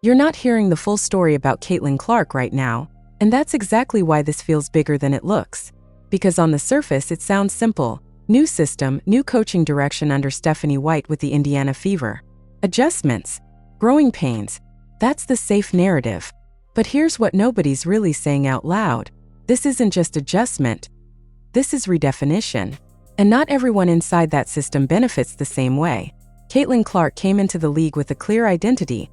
You're not hearing the full story about Caitlin Clark right now, and that's exactly why this feels bigger than it looks. Because on the surface it sounds simple: new system, new coaching direction under Stephanie White with the Indiana Fever. Adjustments, growing pains. That's the safe narrative. But here's what nobody's really saying out loud. This isn't just adjustment. This is redefinition. And not everyone inside that system benefits the same way. Caitlin Clark came into the league with a clear identity.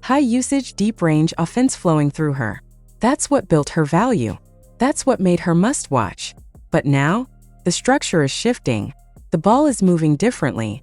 High usage, deep range offense flowing through her. That's what built her value. That's what made her must-watch. But now, the structure is shifting. The ball is moving differently.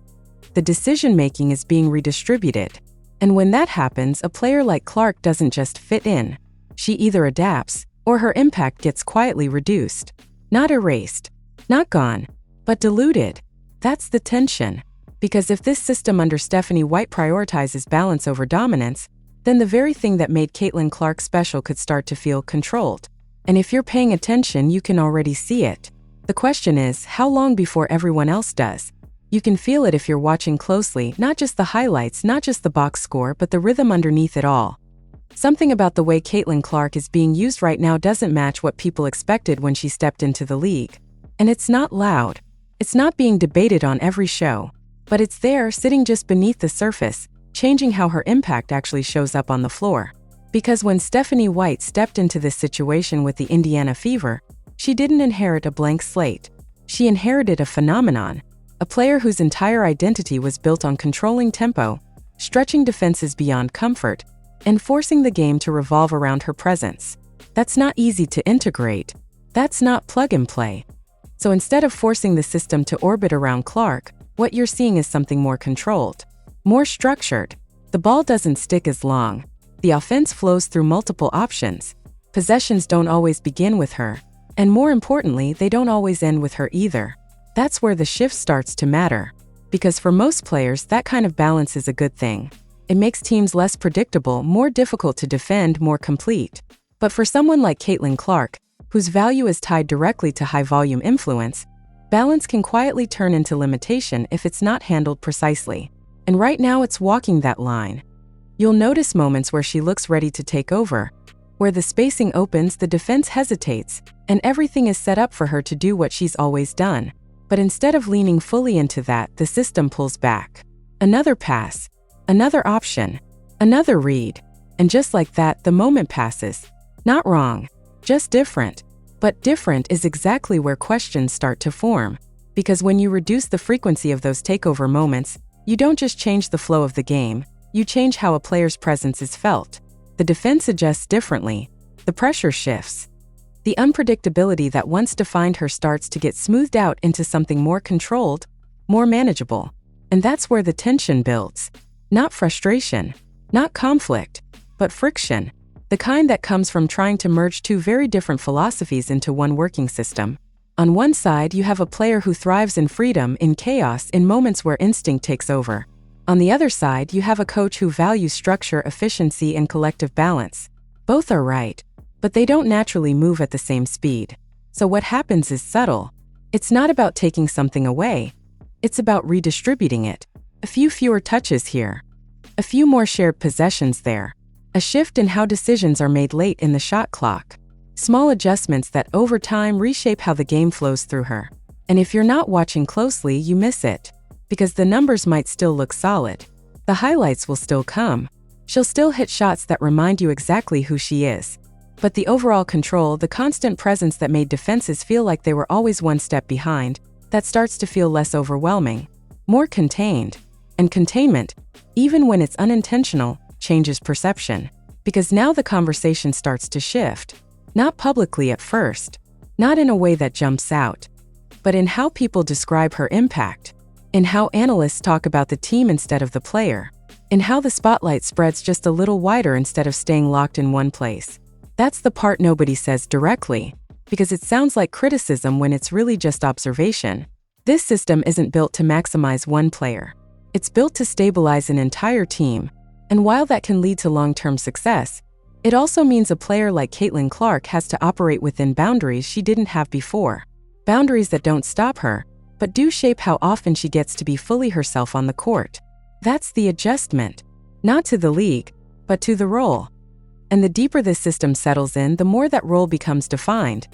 The decision-making is being redistributed. And when that happens, a player like Clark doesn't just fit in. She either adapts, or her impact gets quietly reduced. Not erased, not gone, but diluted. That's the tension. Because if this system under Stephanie White prioritizes balance over dominance, then the very thing that made Caitlin Clark special could start to feel controlled. And if you're paying attention, you can already see it. The question is, how long before everyone else does? You can feel it if you're watching closely, not just the highlights, not just the box score, but the rhythm underneath it all. Something about the way Caitlin Clark is being used right now doesn't match what people expected when she stepped into the league. And it's not loud. It's not being debated on every show. But it's there, sitting just beneath the surface, changing how her impact actually shows up on the floor. Because when Stephanie White stepped into this situation with the Indiana Fever, she didn't inherit a blank slate. She inherited a phenomenon. A player whose entire identity was built on controlling tempo, stretching defenses beyond comfort, and forcing the game to revolve around her presence. That's not easy to integrate. That's not plug and play. So instead of forcing the system to orbit around Clark, what you're seeing is something more controlled, more structured. The ball doesn't stick as long. The offense flows through multiple options. Possessions don't always begin with her. And more importantly, they don't always end with her either. That's where the shift starts to matter. Because for most players, that kind of balance is a good thing. It makes teams less predictable, more difficult to defend, more complete. But for someone like Caitlin Clark, whose value is tied directly to high-volume influence, balance can quietly turn into limitation if it's not handled precisely. And right now it's walking that line. You'll notice moments where she looks ready to take over, where the spacing opens, the defense hesitates, and everything is set up for her to do what she's always done. But instead of leaning fully into that, the system pulls back. Another pass, another option, another read. And just like that, the moment passes. Not wrong, just different. But different is exactly where questions start to form. Because when you reduce the frequency of those takeover moments, you don't just change the flow of the game, you change how a player's presence is felt. The defense adjusts differently. The pressure shifts. The unpredictability that once defined her starts to get smoothed out into something more controlled, more manageable. And that's where the tension builds. Not frustration, not conflict, but friction. The kind that comes from trying to merge two very different philosophies into one working system. On one side, you have a player who thrives in freedom, in chaos, in moments where instinct takes over. On the other side, you have a coach who values structure, efficiency, and collective balance. Both are right, but they don't naturally move at the same speed. So what happens is subtle. It's not about taking something away. It's about redistributing it. A few fewer touches here. A few more shared possessions there. A shift in how decisions are made late in the shot clock. Small adjustments that over time reshape how the game flows through her. And if you're not watching closely, you miss it. Because the numbers might still look solid. The highlights will still come. She'll still hit shots that remind you exactly who she is. But the overall control, the constant presence that made defenses feel like they were always one step behind, that starts to feel less overwhelming, more contained. And containment, even when it's unintentional, changes perception. Because now the conversation starts to shift. Not publicly at first, not in a way that jumps out, but in how people describe her impact, in how analysts talk about the team instead of the player, in how the spotlight spreads just a little wider instead of staying locked in one place. That's the part nobody says directly, because it sounds like criticism when it's really just observation. This system isn't built to maximize one player. It's built to stabilize an entire team, and while that can lead to long-term success, it also means a player like Caitlin Clark has to operate within boundaries she didn't have before. Boundaries that don't stop her, but do shape how often she gets to be fully herself on the court. That's the adjustment. Not to the league, but to the role. And the deeper this system settles in, the more that role becomes defined,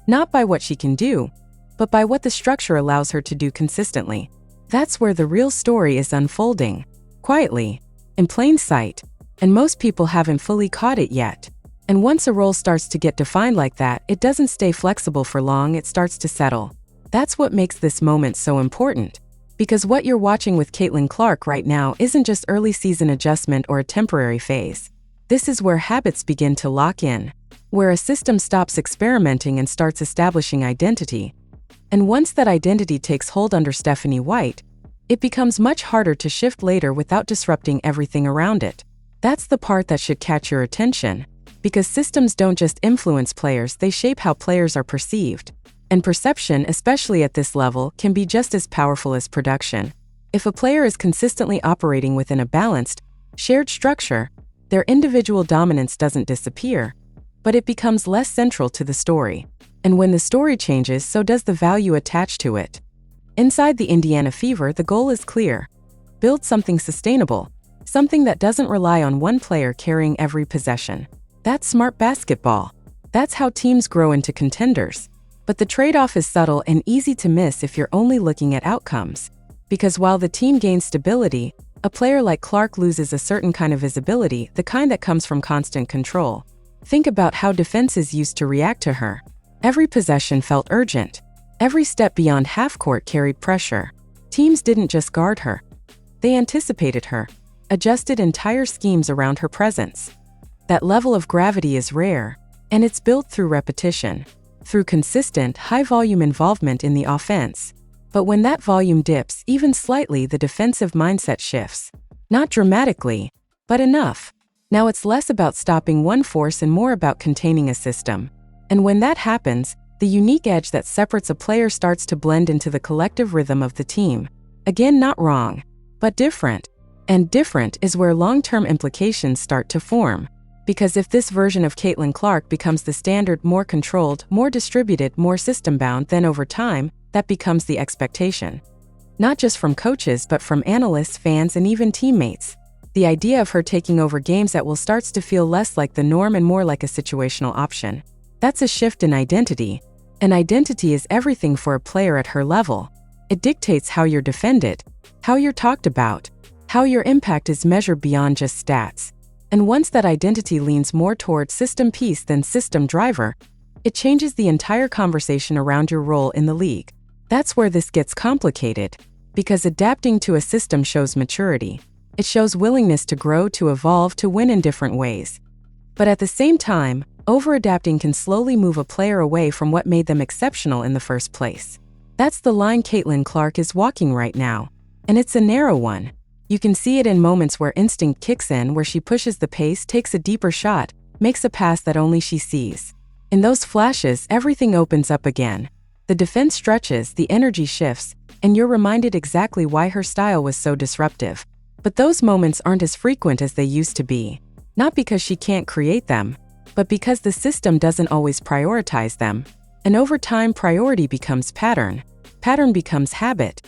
not by what she can do, but by what the structure allows her to do consistently. That's where the real story is unfolding, quietly, in plain sight, and most people haven't fully caught it yet. And once a role starts to get defined like that, it doesn't stay flexible for long, it starts to settle. That's what makes this moment so important. Because what you're watching with Caitlin Clark right now isn't just early season adjustment or a temporary phase. This is where habits begin to lock in, where a system stops experimenting and starts establishing identity. And once that identity takes hold under Stephanie White, it becomes much harder to shift later without disrupting everything around it. That's the part that should catch your attention, because systems don't just influence players, they shape how players are perceived. And perception, especially at this level, can be just as powerful as production. If a player is consistently operating within a balanced, shared structure, their individual dominance doesn't disappear, but it becomes less central to the story. And when the story changes, so does the value attached to it. Inside the Indiana Fever, the goal is clear. Build something sustainable, something that doesn't rely on one player carrying every possession. That's smart basketball. That's how teams grow into contenders. But the trade-off is subtle and easy to miss if you're only looking at outcomes. Because while the team gains stability, a player like Clark loses a certain kind of visibility, the kind that comes from constant control. Think about how defenses used to react to her. Every possession felt urgent. Every step beyond half-court carried pressure. Teams didn't just guard her. They anticipated her, adjusted entire schemes around her presence. That level of gravity is rare, and it's built through repetition, through consistent, high-volume involvement in the offense. But when that volume dips even slightly, the defensive mindset shifts. Not dramatically, but enough. Now it's less about stopping one force and more about containing a system. And when that happens, the unique edge that separates a player starts to blend into the collective rhythm of the team. Again, not wrong, but different. And different is where long-term implications start to form. Because if this version of Caitlin Clark becomes the standard, more controlled, more distributed, more system-bound, then over time, that becomes the expectation. Not just from coaches, but from analysts, fans, and even teammates. The idea of her taking over games that will starts to feel less like the norm and more like a situational option. That's a shift in identity. And identity is everything for a player at her level. It dictates how you're defended, how you're talked about, how your impact is measured beyond just stats. And once that identity leans more toward system piece than system driver, it changes the entire conversation around your role in the league. That's where this gets complicated, because adapting to a system shows maturity. It shows willingness to grow, to evolve, to win in different ways. But at the same time, over-adapting can slowly move a player away from what made them exceptional in the first place. That's the line Caitlin Clark is walking right now. And it's a narrow one. You can see it in moments where instinct kicks in, where she pushes the pace, takes a deeper shot, makes a pass that only she sees. In those flashes, everything opens up again. The defense stretches, the energy shifts, and you're reminded exactly why her style was so disruptive. But those moments aren't as frequent as they used to be. Not because she can't create them, but because the system doesn't always prioritize them. And over time, priority becomes pattern. Pattern becomes habit.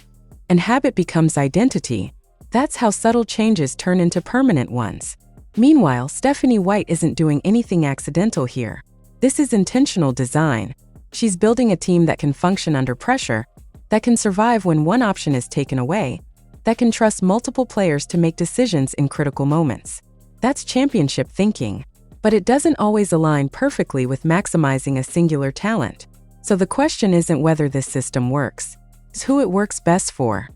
And habit becomes identity. That's how subtle changes turn into permanent ones. Meanwhile, Stephanie White isn't doing anything accidental here. This is intentional design. She's building a team that can function under pressure, that can survive when one option is taken away, that can trust multiple players to make decisions in critical moments. That's championship thinking. But it doesn't always align perfectly with maximizing a singular talent. So the question isn't whether this system works, it's who it works best for.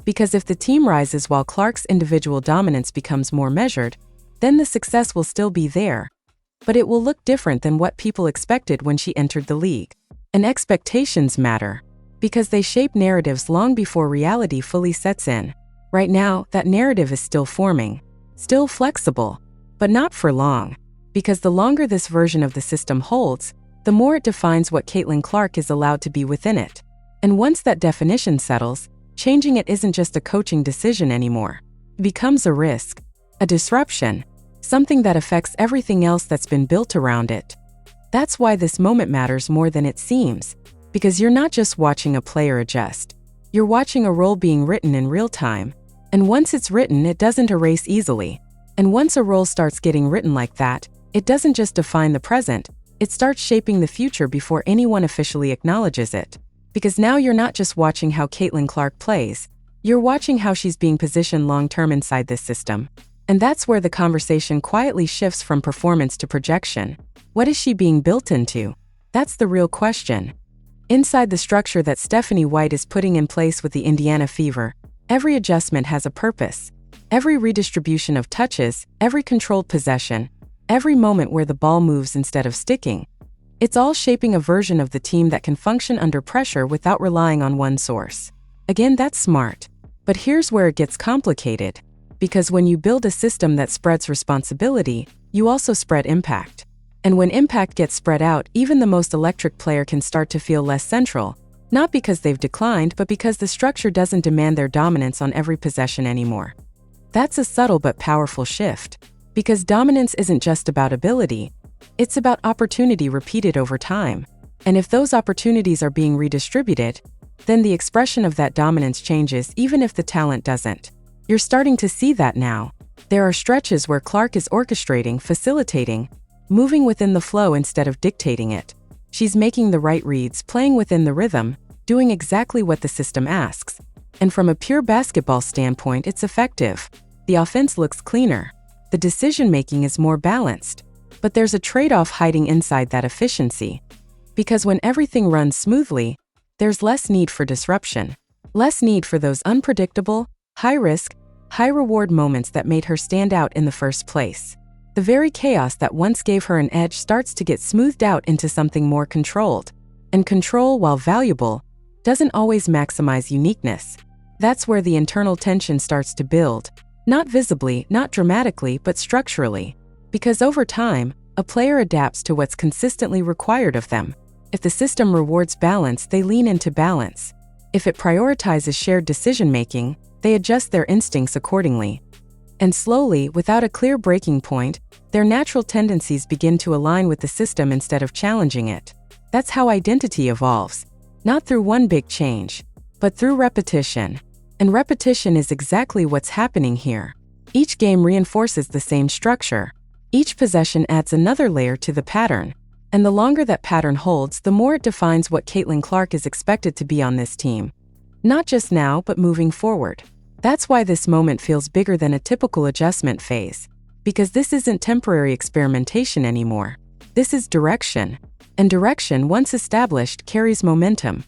Because if the team rises while Clark's individual dominance becomes more measured, then the success will still be there. But it will look different than what people expected when she entered the league. And expectations matter, because they shape narratives long before reality fully sets in. Right now, that narrative is still forming, still flexible, but not for long. Because the longer this version of the system holds, the more it defines what Caitlin Clark is allowed to be within it. And once that definition settles, changing it isn't just a coaching decision anymore. It becomes a risk, a disruption, something that affects everything else that's been built around it. That's why this moment matters more than it seems, because you're not just watching a player adjust. You're watching a role being written in real time. And once it's written, it doesn't erase easily. And once a role starts getting written like that, it doesn't just define the present, it starts shaping the future before anyone officially acknowledges it. Because now you're not just watching how Caitlin Clark plays, you're watching how she's being positioned long-term inside this system. And that's where the conversation quietly shifts from performance to projection. What is she being built into? That's the real question. Inside the structure that Stephanie White is putting in place with the Indiana Fever, every adjustment has a purpose. Every redistribution of touches, every controlled possession, every moment where the ball moves instead of sticking. It's all shaping a version of the team that can function under pressure without relying on one source. Again, that's smart. But here's where it gets complicated. Because when you build a system that spreads responsibility, you also spread impact. And when impact gets spread out, even the most electric player can start to feel less central, not because they've declined, but because the structure doesn't demand their dominance on every possession anymore. That's a subtle but powerful shift. Because dominance isn't just about ability, it's about opportunity repeated over time. And if those opportunities are being redistributed, then the expression of that dominance changes even if the talent doesn't. You're starting to see that now. There are stretches where Clark is orchestrating, facilitating, moving within the flow instead of dictating it. She's making the right reads, playing within the rhythm, doing exactly what the system asks. And from a pure basketball standpoint, it's effective. The offense looks cleaner. The decision-making is more balanced. But there's a trade-off hiding inside that efficiency. Because when everything runs smoothly, there's less need for disruption. Less need for those unpredictable, high-risk, high-reward moments that made her stand out in the first place. The very chaos that once gave her an edge starts to get smoothed out into something more controlled. And control, while valuable, doesn't always maximize uniqueness. That's where the internal tension starts to build. Not visibly, not dramatically, but structurally. Because over time, a player adapts to what's consistently required of them. If the system rewards balance, they lean into balance. If it prioritizes shared decision-making, they adjust their instincts accordingly. And slowly, without a clear breaking point, their natural tendencies begin to align with the system instead of challenging it. That's how identity evolves. Not through one big change, but through repetition. And repetition is exactly what's happening here. Each game reinforces the same structure. Each possession adds another layer to the pattern. And the longer that pattern holds, the more it defines what Caitlin Clark is expected to be on this team. Not just now, but moving forward. That's why this moment feels bigger than a typical adjustment phase. Because this isn't temporary experimentation anymore. This is direction. And direction, once established, carries momentum.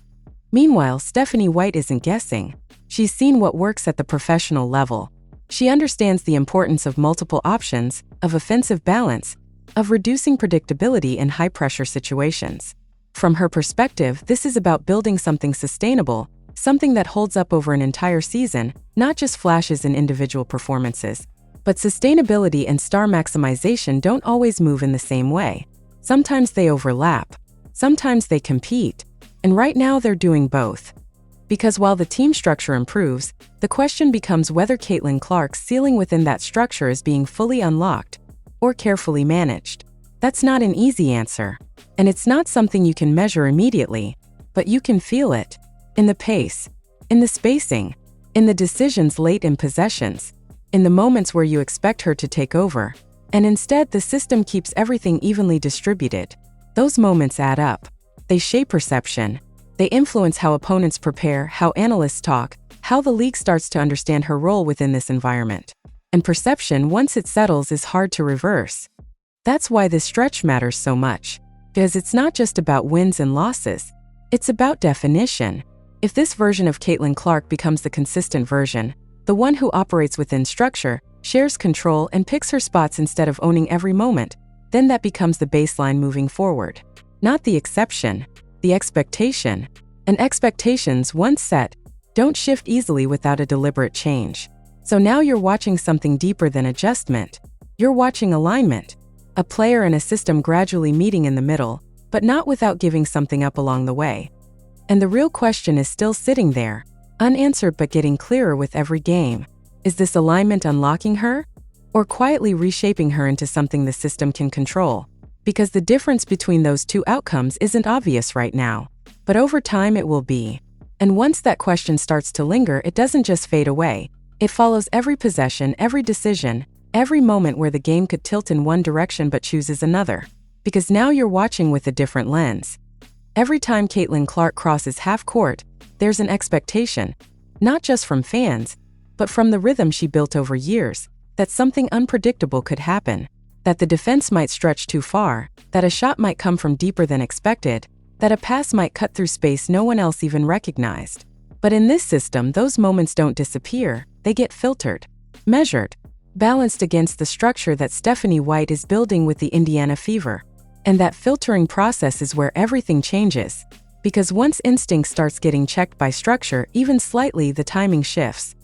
Meanwhile, Stephanie White isn't guessing. She's seen what works at the professional level. She understands the importance of multiple options, of offensive balance, of reducing predictability in high-pressure situations. From her perspective, this is about building something sustainable, something that holds up over an entire season, not just flashes in individual performances. But sustainability and star maximization don't always move in the same way. Sometimes they overlap. Sometimes they compete. And right now they're doing both. Because while the team structure improves, the question becomes whether Caitlin Clark's ceiling within that structure is being fully unlocked or carefully managed. That's not an easy answer. And it's not something you can measure immediately, but you can feel it. In the pace, in the spacing, in the decisions late in possessions, in the moments where you expect her to take over. And instead, the system keeps everything evenly distributed. Those moments add up. They shape perception. They influence how opponents prepare, how analysts talk, how the league starts to understand her role within this environment. And perception, once it settles, is hard to reverse. That's why this stretch matters so much. Because it's not just about wins and losses. It's about definition. If this version of Caitlin Clark becomes the consistent version, the one who operates within structure, shares control, and picks her spots instead of owning every moment, then that becomes the baseline moving forward. Not the exception, the expectation. And expectations, once set, don't shift easily without a deliberate change. So now you're watching something deeper than adjustment. You're watching alignment. A player and a system gradually meeting in the middle, but not without giving something up along the way. And the real question is still sitting there, unanswered but getting clearer with every game. Is this alignment unlocking her? Or quietly reshaping her into something the system can control? Because the difference between those two outcomes isn't obvious right now. But over time it will be. And once that question starts to linger, it doesn't just fade away. It follows every possession, every decision, Every moment where the game could tilt in one direction but chooses another. Because now you're watching with a different lens. Every time Caitlin Clark crosses half court, there's an expectation, not just from fans, but from the rhythm she built over years, that something unpredictable could happen, that the defense might stretch too far, that a shot might come from deeper than expected, that a pass might cut through space no one else even recognized. But in this system, those moments don't disappear, they get filtered, measured, balanced against the structure that Stephanie White is building with the Indiana Fever. And that filtering process is where everything changes. Because once instinct starts getting checked by structure, even slightly, the timing shifts.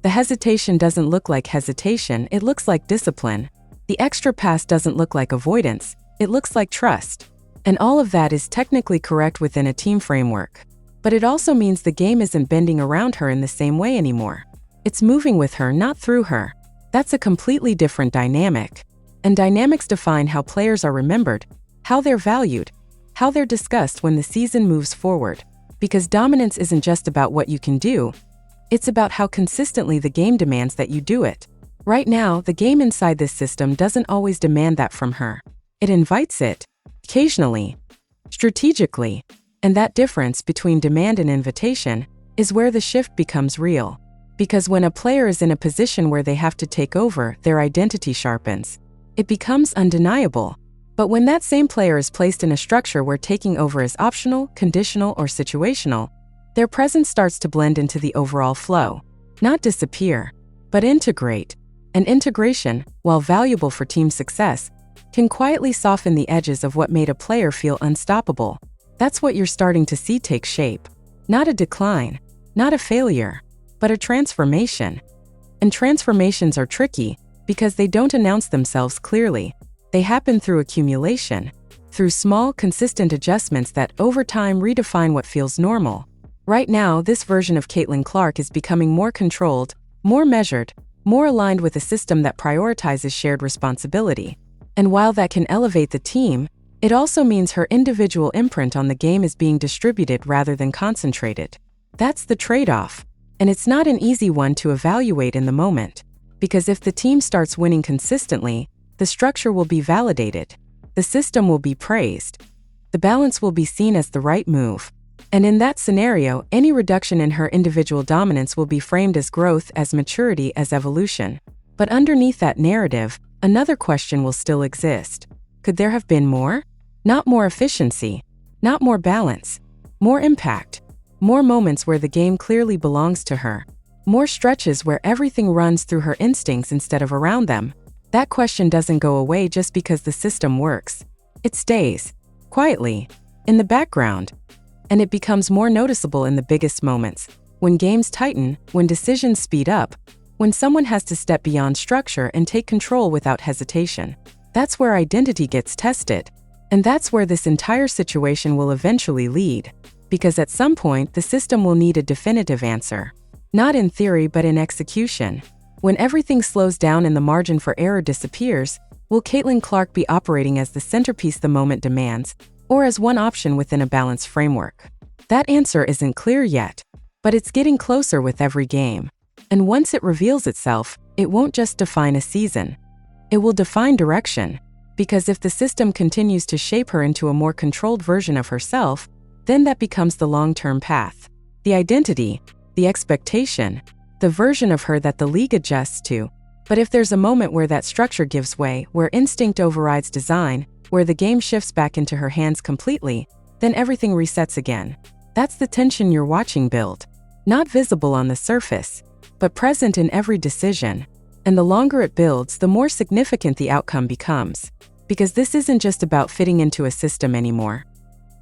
The hesitation doesn't look like hesitation, it looks like discipline. The extra pass doesn't look like avoidance, it looks like trust. And all of that is technically correct within a team framework. But it also means the game isn't bending around her in the same way anymore. It's moving with her, not through her. That's a completely different dynamic. And dynamics define how players are remembered, how they're valued, how they're discussed when the season moves forward. Because dominance isn't just about what you can do, it's about how consistently the game demands that you do it. Right now, the game inside this system doesn't always demand that from her. It invites it, occasionally, strategically. And that difference between demand and invitation is where the shift becomes real. Because when a player is in a position where they have to take over, their identity sharpens. It becomes undeniable. But when that same player is placed in a structure where taking over is optional, conditional, or situational, their presence starts to blend into the overall flow. Not disappear, but integrate. And integration, while valuable for team success, can quietly soften the edges of what made a player feel unstoppable. That's what you're starting to see take shape. Not a decline, not a failure, but a transformation. And transformations are tricky because they don't announce themselves clearly. They happen through accumulation, through small, consistent adjustments that over time redefine what feels normal. Right now, this version of Caitlin Clark is becoming more controlled, more measured, more aligned with a system that prioritizes shared responsibility. And while that can elevate the team, it also means her individual imprint on the game is being distributed rather than concentrated. That's the trade-off. And it's not an easy one to evaluate in the moment. Because if the team starts winning consistently, the structure will be validated. The system will be praised. The balance will be seen as the right move. And in that scenario, any reduction in her individual dominance will be framed as growth, as maturity, as evolution. But underneath that narrative, another question will still exist. Could there have been more? Not more efficiency, not more balance, more impact, more moments where the game clearly belongs to her, more stretches where everything runs through her instincts instead of around them. That question doesn't go away just because the system works. It stays, quietly, in the background. And it becomes more noticeable in the biggest moments, when games tighten, when decisions speed up, when someone has to step beyond structure and take control without hesitation. That's where identity gets tested. And that's where this entire situation will eventually lead. Because at some point, the system will need a definitive answer. Not in theory, but in execution. When everything slows down and the margin for error disappears, will Caitlin Clark be operating as the centerpiece the moment demands, or as one option within a balanced framework? That answer isn't clear yet, but it's getting closer with every game. And once it reveals itself, it won't just define a season. It will define direction. Because if the system continues to shape her into a more controlled version of herself, then that becomes the long-term path. The identity, the expectation, the version of her that the league adjusts to. But if there's a moment where that structure gives way, where instinct overrides design, where the game shifts back into her hands completely, then everything resets again. That's the tension you're watching build. Not visible on the surface, but present in every decision. And the longer it builds, the more significant the outcome becomes. Because this isn't just about fitting into a system anymore.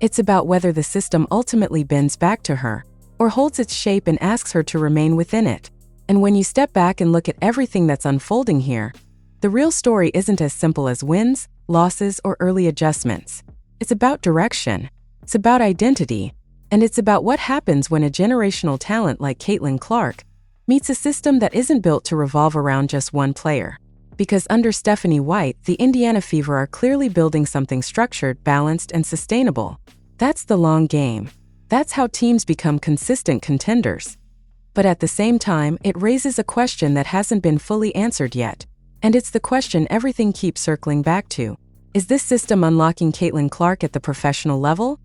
It's about whether the system ultimately bends back to her, or holds its shape and asks her to remain within it. And when you step back and look at everything that's unfolding here, the real story isn't as simple as wins, losses, or early adjustments. It's about direction. It's about identity. And it's about what happens when a generational talent like Caitlin Clark meets a system that isn't built to revolve around just one player. Because under Stephanie White, the Indiana Fever are clearly building something structured, balanced, and sustainable. That's the long game. That's how teams become consistent contenders. But at the same time, it raises a question that hasn't been fully answered yet. And it's the question everything keeps circling back to. Is this system unlocking Caitlin Clark at the professional level?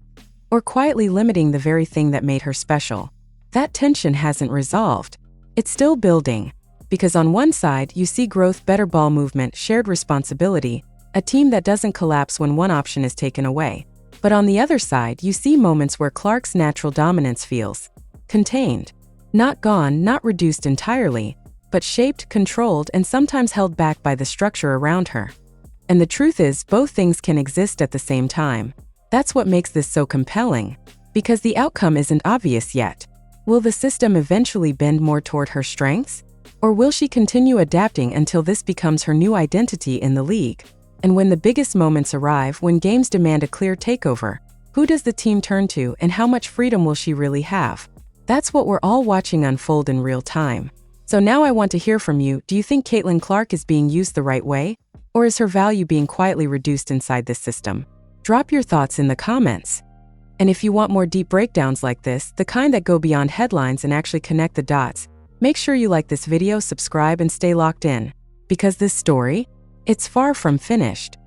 Or quietly limiting the very thing that made her special? That tension hasn't resolved. It's still building. Because on one side, you see growth, better ball movement, shared responsibility, a team that doesn't collapse when one option is taken away. But on the other side, you see moments where Clark's natural dominance feels contained. Not gone, not reduced entirely, but shaped, controlled, and sometimes held back by the structure around her. And the truth is, both things can exist at the same time. That's what makes this so compelling. Because the outcome isn't obvious yet. Will the system eventually bend more toward her strengths? Or will she continue adapting until this becomes her new identity in the league? And when the biggest moments arrive, when games demand a clear takeover, who does the team turn to and how much freedom will she really have? That's what we're all watching unfold in real time. So now I want to hear from you. Do you think Caitlin Clark is being used the right way? Or is her value being quietly reduced inside this system? Drop your thoughts in the comments. And if you want more deep breakdowns like this, the kind that go beyond headlines and actually connect the dots, make sure you like this video, subscribe, and stay locked in. Because this story, it's far from finished.